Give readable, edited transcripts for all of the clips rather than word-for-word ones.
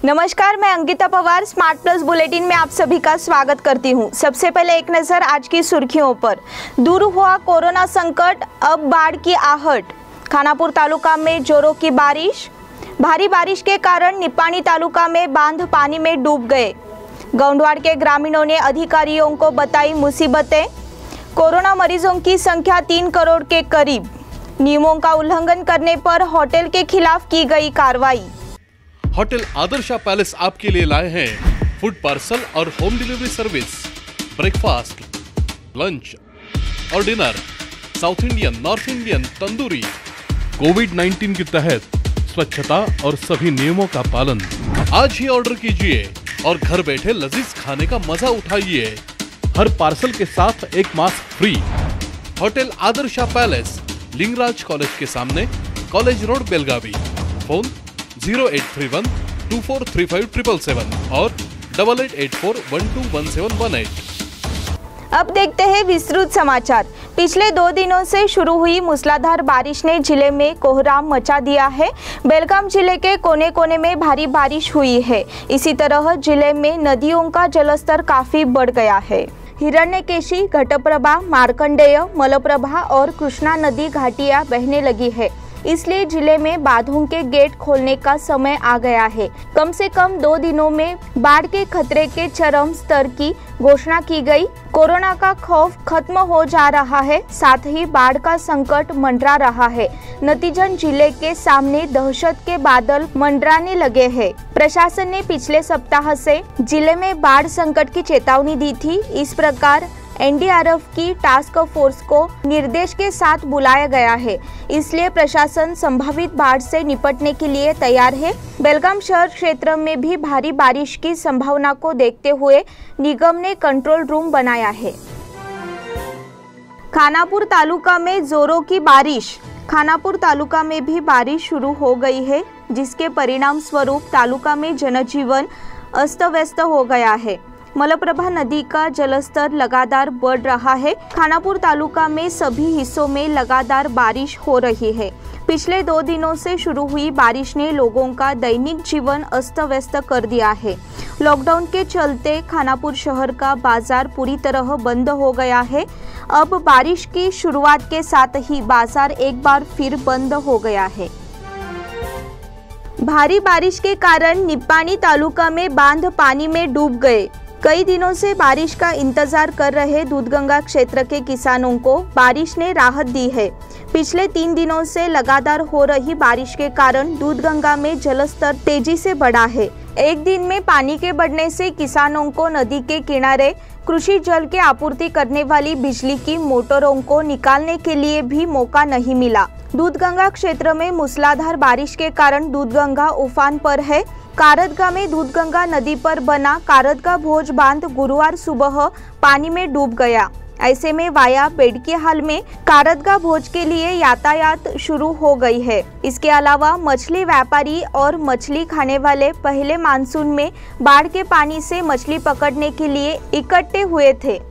नमस्कार, मैं Ankita Pawar smart plus bulletin में आप सभी का स्वागत करती हूं। सबसे पहले एक नजर आज की सुर्खियों पर। दूर हुआ कोरोना संकट, अब बाढ़ की आहट। खानापुर तालुका में जोरों की बारिश। भारी बारिश के कारण निपानी तालुका में बांध पानी में डूब गए। गौंडवाड़ के ग्रामीणों ने अधिकारियों को बताई मुसीबतें। कोरोना मरीजों की संख्या 3 करोड़ के करीब। नियमों का उल्लंघन करने पर होटल के खिलाफ की गई कार्रवाई। होटल आदर्शा पैलेस आपके लिए लाए हैं फूड पार्सल और home delivery service, breakfast, lunch और dinner, South Indian, North Indian, tandoori. कोविड-19 के तहत स्वच्छता और सभी नियमों का पालन। आज ही ऑर्डर कीजिए और घर बैठे लजीज खाने का मजा उठाइए। हर पार्सल के साथ एक mask free. Hotel Adarsha palace, Lingaraj college के सामने, कॉलेज रोड, बेलगावी। फोन 0831 2435 और 8884121718। अब देखते हैं विस्तृत समाचार। पिछले 2 दिनों से शुरू हुई मूसलाधार बारिश ने जिले में कोहराम मचा दिया है। बेलगाम जिले के कोने कोने में भारी बारिश हुई है। इसी तरह जिले में नदियों का जलस्तर काफी बढ़ गया है। हिरण्यकेशी, घटप्रभा, मार्कंडेय, मलप्रभा और कृष्णा नदी घाटियां बहने लगी है। इसलिए जिले में बांधों के गेट खोलने का समय आ गया है। कम से कम 2 दिनों में बाढ़ के खतरे के चरम स्तर की घोषणा की गई। कोरोना का खौफ खत्म हो जा रहा है, साथ ही बाढ़ का संकट मंडरा रहा है। नतीजन जिले के सामने दहशत के बादल मंडराने लगे हैं। प्रशासन ने पिछले सप्ताह से जिले में बाढ़ संकट की चेतावनी दी थी। इस प्रकार एनडीआरएफ की टास्क फोर्स को निर्देश के साथ बुलाया गया है। इसलिए प्रशासन संभावित बाढ़ से निपटने के लिए तैयार है। बेलगाम शहर क्षेत्र में भी भारी बारिश की संभावना को देखते हुए निगम ने कंट्रोल रूम बनाया है। खानापुर तालुका में जोरों की बारिश। खानापुर तालुका में भी बारिश शुरू हो गई है, जिसके परिणाम स्वरूप तालुका में जनजीवन अस्त व्यस्त हो गया है। मलप्रभा नदी का जलस्तर लगातार बढ़ रहा है। खानापुर तालुका में सभी हिस्सों में लगातार बारिश हो रही है। पिछले 2 दिनों से शुरू हुई बारिश ने लोगों का दैनिक जीवन अस्त व्यस्त कर दिया है। लॉकडाउन के चलते खानापुर शहर का बाजार पूरी तरह बंद हो गया है। अब बारिश की शुरुआत के साथ ही बाजार एक बार फिर बंद हो गया है। भारी बारिश के कारण निपानी तालुका में बांध पानी में डूब गए। कई दिनों से बारिश का इंतजार कर रहे दूधगंगा क्षेत्र के किसानों को बारिश ने राहत दी है। पिछले 3 दिनों से लगातार हो रही बारिश के कारण दूधगंगा में जलस्तर तेजी से बढ़ा है। एक दिन में पानी के बढ़ने से किसानों को नदी के किनारे कृषि जल की आपूर्ति करने वाली बिजली की मोटरों को निकालने के लिए भी मौका नहीं मिला। दूधगंगा क्षेत्र में मूसलाधार बारिश के कारण दूधगंगा उफान पर है। कारदगा में दूधगंगा नदी पर बना कारदगा भोज बांध गुरुवार सुबह पानी में डूब गया। ऐसे में वाया बेडकी हाल में कारदगा भोज के लिए यातायात शुरू हो गई है। इसके अलावा मछली व्यापारी और मछली खाने वाले पहले मानसून में बाढ़ के पानी से मछली पकड़ने के लिए इकट्ठे हुए थे।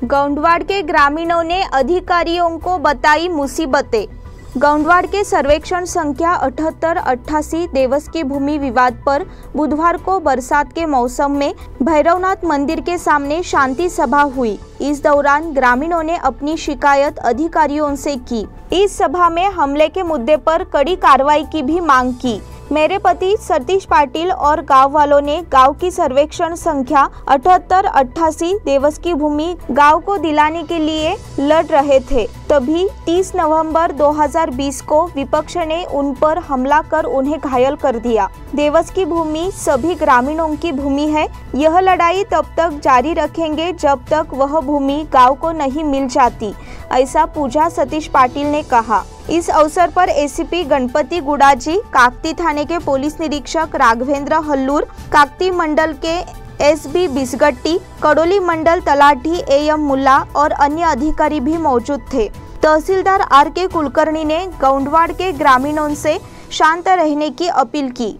गौंडवाड़ के ग्रामीणों ने अधिकारियों को बताई मुसीबतें। गौंडवाड़ के सर्वेक्षण संख्या 78-88 देवस की भूमि विवाद पर बुधवार को बरसात के मौसम में भैरवनाथ मंदिर के सामने शांति सभा हुई। इस दौरान ग्रामीणों ने अपनी शिकायत अधिकारियों से की। इस सभा में हमले के मुद्दे पर कड़ी कार्रवाई की भी मांग की। मेरे पति सतीश पाटिल और गांव वालों ने गांव की सर्वेक्षण संख्या 78-88 देवस की भूमि गांव को दिलाने के लिए लड़ रहे थे। तभी 30 नवंबर 2020 को विपक्ष ने उन पर हमला कर उन्हें घायल कर दिया। देवस की भूमि सभी ग्रामीणों की भूमि है। यह लड़ाई तब तक जारी रखेंगे जब तक वह भूमि गांव को नहीं मिल जाती, ऐसा पूजा सतीश पाटिल ने कहा। इस अवसर पर एसीपी गणपति गुड़ाजी, काकती थाने के पुलिस निरीक्षक राघवेंद्र हल्लूर, काकती मंडल के एसबी बिस्गट्टी, कड़ोली मंडल तलाठी एएम मुल्ला और अन्य अधिकारी भी मौजूद थे। तहसीलदार आर.के. कुलकर्णी ने गौंडवाड़ के ग्रामीणों से शांत रहने की अपील की।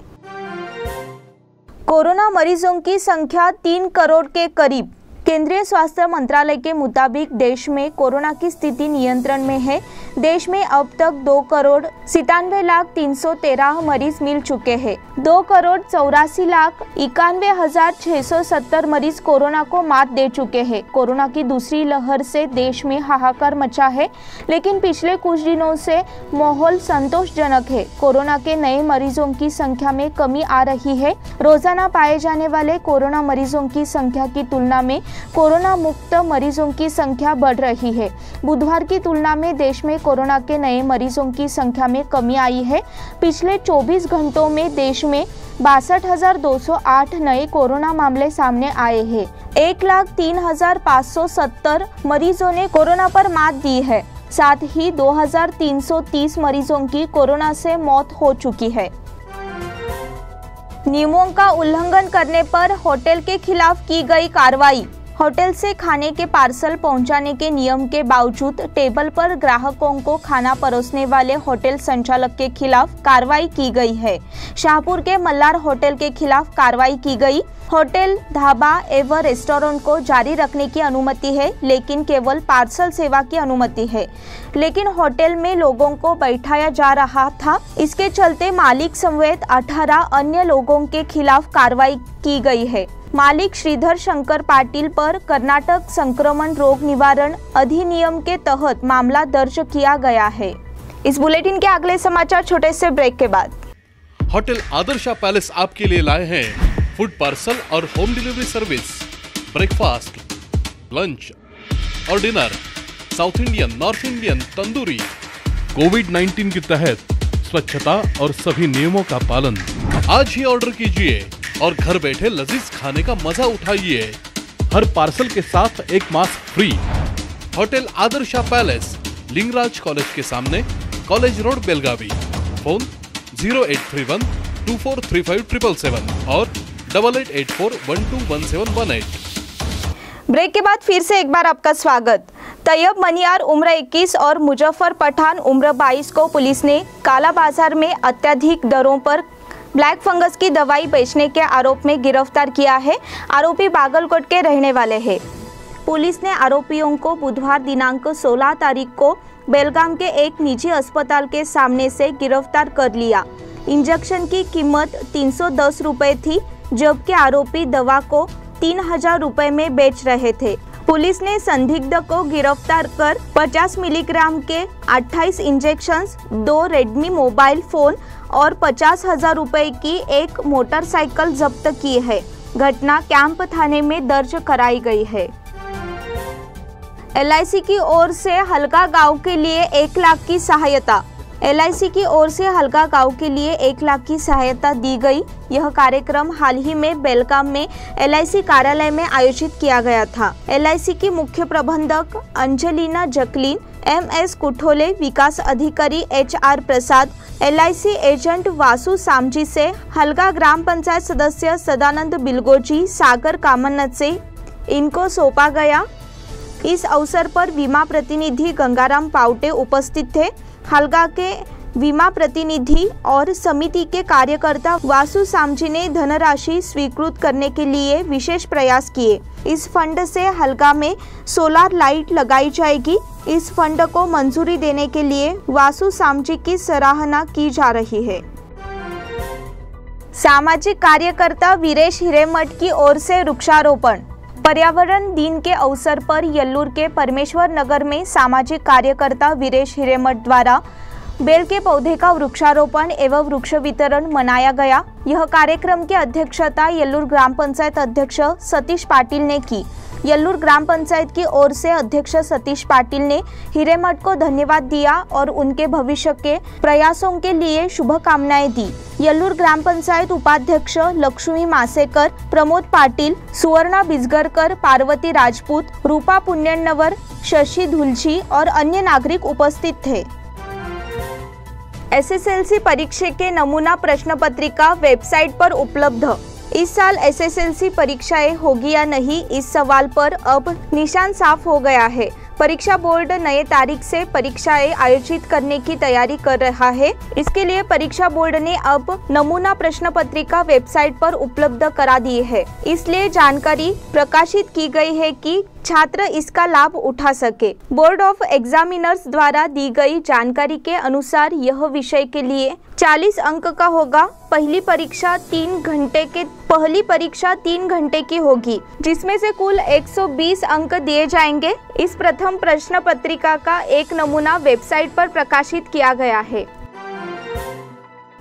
कोरोना मरीजों की संख्या 3 करोड़ के करीब। केंद्रीय स्वास्थ्य मंत्रालय के मुताबिक देश में कोरोना की स्थिति नियंत्रण में है। देश में अब तक 2,97,313 मरीज मिल चुके हैं। 2,84,91,670 मरीज कोरोना को मात दे चुके हैं। कोरोना की दूसरी लहर से देश में हाहाकार मचा है, लेकिन पिछले कुछ दिनों से माहौल संतोषजनक है। कोरोना के नए मरीजों की संख्या में कमी आ रही है। रोजाना पाए जाने वाले कोरोना मरीजों की संख्या की तुलना में कोरोना मुक्त मरीजों की संख्या बढ़ रही है। बुधवार की तुलना में देश में कोरोना के नए मरीजों की संख्या में कमी आई है। पिछले 24 घंटों में देश में 62,208 नए कोरोना मामले सामने आए हैं। 1,03,570 मरीजों ने कोरोना पर मात दी है। साथ ही 2,330 मरीजों की कोरोना से मौत हो चुकी है। नियमों का उल्लंघन करने पर होटल के खिलाफ की गई कार्रवाई। होटल से खाने के पार्सल पहुंचाने के नियम के बावजूद टेबल पर ग्राहकों को खाना परोसने वाले होटल संचालक के खिलाफ कार्रवाई की गई है। शाहपुर के मल्हार होटल के खिलाफ कार्रवाई की गई। होटल, ढाबा एवं रेस्टोरेंट को जारी रखने की अनुमति है, लेकिन केवल पार्सल सेवा की अनुमति है। लेकिन होटल में लोगों को बैठाया जा रहा था। इसके चलते मालिक समेत 18 अन्य लोगों के खिलाफ कार्रवाई की गई है। मालिक श्रीधर शंकर पाटिल पर कर्नाटक संक्रमण रोग निवारण अधिनियम के तहत मामला दर्ज किया गया है। इस बुलेटिन के अगले समाचार छोटे से ब्रेक के बाद। होटल आदर्शा पैलेस आपके लिए लाए हैं फूड पार्सल और home delivery service, breakfast, lunch और dinner, South Indian, North Indian, tandoori. कोविड-19 के तहत स्वच्छता और सभी नियमों का पालन। आज ही ऑर्डर कीजिए और घर बैठे लजीज खाने का मजा उठाइए। हर पार्सल के साथ एक mask free. Hotel Adarsha palace, Lingaraj college के सामने, कॉलेज रोड, बेलगावी। फोन 0831243577 और 8884121718। ब्रेक के बाद फिर से एक बार आपका स्वागत। तैयब मनियार उम्र 21 और मुजफ्फर पठान उम्र 22 को पुलिस ने काला बाजार में अत्यधिक दरों पर ब्लैक फंगस की दवाई बेचने के आरोप में गिरफ्तार किया है। आरोपी बागलकोट के रहने वाले हैं। पुलिस ने आरोपियों को बुधवार दिनांक 16 तारीख को बेलगाम के एक निजी अस्पताल के सामने से गिरफ्तार कर लिया। इंजेक्शन की कीमत 310 रुपये थी, जबकि आरोपी दवा को 3,000 रुपये में बेच रहे थे। पुलिस ने संदिग्ध को गिरफ्तार कर 50 मिलीग्राम के 28 इंजेक्शंस, 2 रेडमी मोबाइल फोन और 50,000 रुपये की एक मोटरसाइकिल जब्त की है। घटना कैंप थाने में दर्ज कराई गई है। LIC की ओर से हल्का गांव के लिए 1 लाख की सहायता। LIC की ओर से हल्का गांव के लिए 1 लाख की सहायता दी गई। यह कार्यक्रम हाल ही में बेलगाम में LIC कार्यालय में आयोजित किया गया था। LIC की मुख्य प्रबंधक अंजलिना जकलीन, MS कुठोले, विकास अधिकारी HR प्रसाद, LIC एजेंट वासु सामजी से हल्का ग्राम पंचायत सदस्य सदानंद बिलगोजी, सागर कामन्नत से इनको सौंपा गया। इस अवसर पर बीमा प्रतिनिधि गंगाराम पावटे उपस्थित थे। हल्का के बीमा प्रतिनिधि और समिति के कार्यकर्ता वासु सामजी ने धनराशि स्वीकृत करने के लिए विशेष प्रयास किए। इस फंड से हल्का में सोलर लाइट लगाई जाएगी। इस फंड को मंजूरी देने के लिए वासु सामजी की सराहना की जा रही है। सामाजिक कार्यकर्ता वीरेश हिरेमठ की ओर से वृक्षारोपण। पर्यावरण दिन के अवसर पर यल्लूर के परमेश्वर नगर में सामाजिक कार्यकर्ता वीरेश हिरेमठ द्वारा बेल के पौधे का वृक्षारोपण एवं वृक्ष वितरण मनाया गया। यह कार्यक्रम की अध्यक्षता यल्लूर ग्राम पंचायत अध्यक्ष सतीश पाटिल ने की। यल्लूर ग्राम पंचायत की ओर से अध्यक्ष सतीश पाटिल ने हिरेमठ को धन्यवाद दिया और उनके भविष्य के प्रयासों के लिए शुभकामनाएं दी। यल्लूर ग्राम पंचायत उपाध्यक्ष लक्ष्मी मासेकर, प्रमोद पाटिल, सुवर्णा बिजगरकर, पार्वती राजपूत, रूपा पुण्यनवर, शशि धुलजी और अन्य नागरिक उपस्थित थे। SSLC परीक्षा के नमूना प्रश्न पत्रिका वेबसाइट पर उपलब्ध। इस साल SSLC परीक्षाएं होगी या नहीं, इस सवाल पर अब निशान साफ हो गया है। परीक्षा बोर्ड नए तारीख से परीक्षाएं आयोजित करने की तैयारी कर रहा है। इसके लिए परीक्षा बोर्ड ने अब नमूना प्रश्न पत्रिका वेबसाइट पर उपलब्ध करा दी है। इसलिए जानकारी प्रकाशित की गई है कि छात्र इसका लाभ उठा सके। बोर्ड ऑफ एग्जामिनर्स द्वारा दी गई जानकारी के अनुसार यह विषय के लिए 40 अंक का होगा। पहली परीक्षा 3 घंटे की होगी, जिसमें से कुल 120 अंक दिए जाएंगे। इस प्रथम प्रश्न पत्रिका का एक नमूना वेबसाइट पर प्रकाशित किया गया है।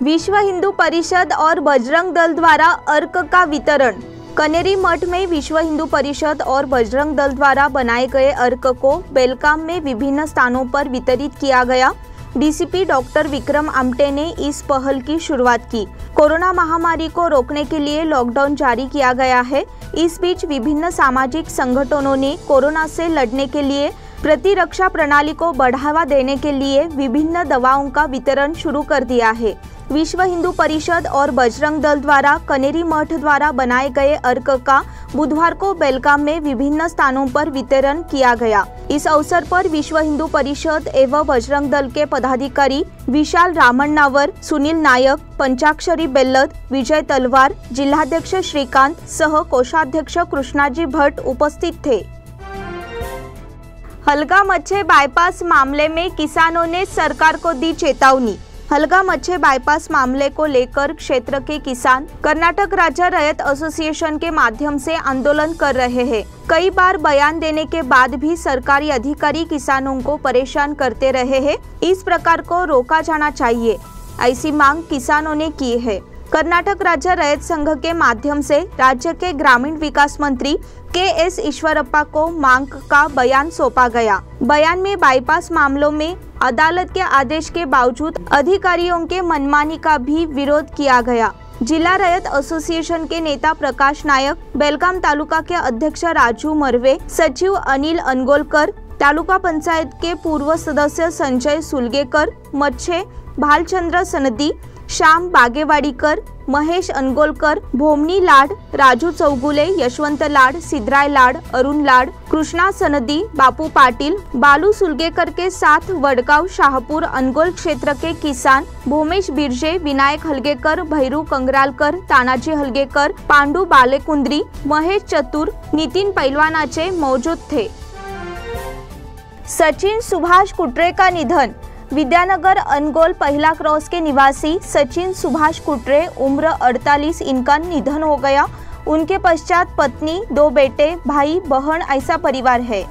विश्व हिंदू परिषद और बजरंग दल द्वारा अर्क का वितरण। कनेरी मठ में विश्व हिंदू परिषद और बजरंग दल द्वारा बनाए गए अर्क को बेलगाम में विभिन्न स्थानों पर वितरित किया गया। डीसीपी डॉक्टर विक्रम आमटे ने इस पहल की शुरुआत की। कोरोना महामारी को रोकने के लिए लॉकडाउन जारी किया गया है। इस बीच विभिन्न सामाजिक संगठनों ने कोरोना से लड़ने के लिए प्रतिरक्षा प्रणाली को बढ़ावा देने के लिए विभिन्न दवाओं का वितरण शुरू कर दिया है। विश्व हिंदू परिषद और बजरंग दल द्वारा कनेरी मठ द्वारा बनाए गए अर्क का बुधवार को बेलगाम में विभिन्न स्थानों पर वितरण किया गया। इस अवसर पर विश्व हिंदू परिषद एवं बजरंग दल के पदाधिकारी विशाल रामण्णावर, सुनील नायक, पंचाक्षरी बेल्लद, विजय तलवार, जिलाध्यक्ष श्रीकांत सह कोषाध्यक्ष कृष्णाजी भट्ट उपस्थित थे। हलगा मच्छे बाईपास मामले में किसानों ने सरकार को दी चेतावनी। हलगा मच्छे बाईपास मामले को लेकर क्षेत्र के किसान कर्नाटक राज्य रैयत एसोसिएशन के माध्यम से आंदोलन कर रहे हैं। कई बार बयान देने के बाद भी सरकारी अधिकारी किसानों को परेशान करते रहे हैं। इस प्रकार को रोका जाना चाहिए, ऐसी मांग किसानों ने की है। कर्नाटक राज्य रैयत संघ के माध्यम से राज्य के ग्रामीण विकास मंत्री के.एस. ईश्वरप्पा को मांग का बयान सौंपा गया। बयान में बाईपास मामलों में अदालत के आदेश के बावजूद अधिकारियों के मनमानी का भी विरोध किया गया। जिला रैयत एसोसिएशन के नेता प्रकाश नायक, बेलगाम तालुका के अध्यक्ष राजू मरवे, सचिव अनिल अनगोलकर, तालुका पंचायत के पूर्व सदस्य संजय सुलगेकर, मच्छे भालचंद्र सनदी, श्याम बागेवाडीकर, महेश अनगोलकर, भोमनी लाड, राजू चौगुले, यशवंत लाड, सिद्धराय लाड, अरुण लाड, कृष्णा सनदी, बापू पाटिल, बालू सुलगेकर के साथ वडगांव, शाहपुर, अनगोल क्षेत्र के किसान भूमेश बिरजे, विनायक हलगेकर, भैरू कंगरालकर, तानाजी हलगेकर, पांडू बालेकुंद्री, महेश चतुर, नितिन पैलवानाचे मौजूद थे। सचिन सुभाष कुटरे का निधन। विद्यानगर अनगोल पहला क्रॉस के निवासी सचिन सुभाष कुटरे उम्र 48 इनका निधन हो गया। उनके पश्चात पत्नी, 2 बेटे, भाई बहन ऐसा परिवार है।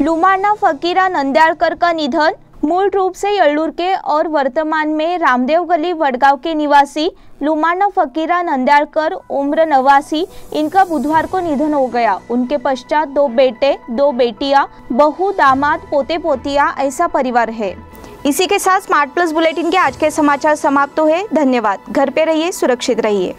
लुमाना फकीरा नंद्यालकर का निधन। मूल रूप से यल्लूर के और वर्तमान में रामदेव गली वडगांव के निवासी लुमाना फकीरा नंद्यालकर उम्र 89 इनका बुधवार को निधन हो गया। उनके पश्चात 2 बेटे, 2 बेटियां, बहू, दामाद, पोते पोतियां ऐसा परिवार है। इसी के साथ स्मार्ट प्लस बुलेटिन के आज के समाचार समाप्त हुए। धन्यवाद। घर पे रहिए, सुरक्षित रहिए।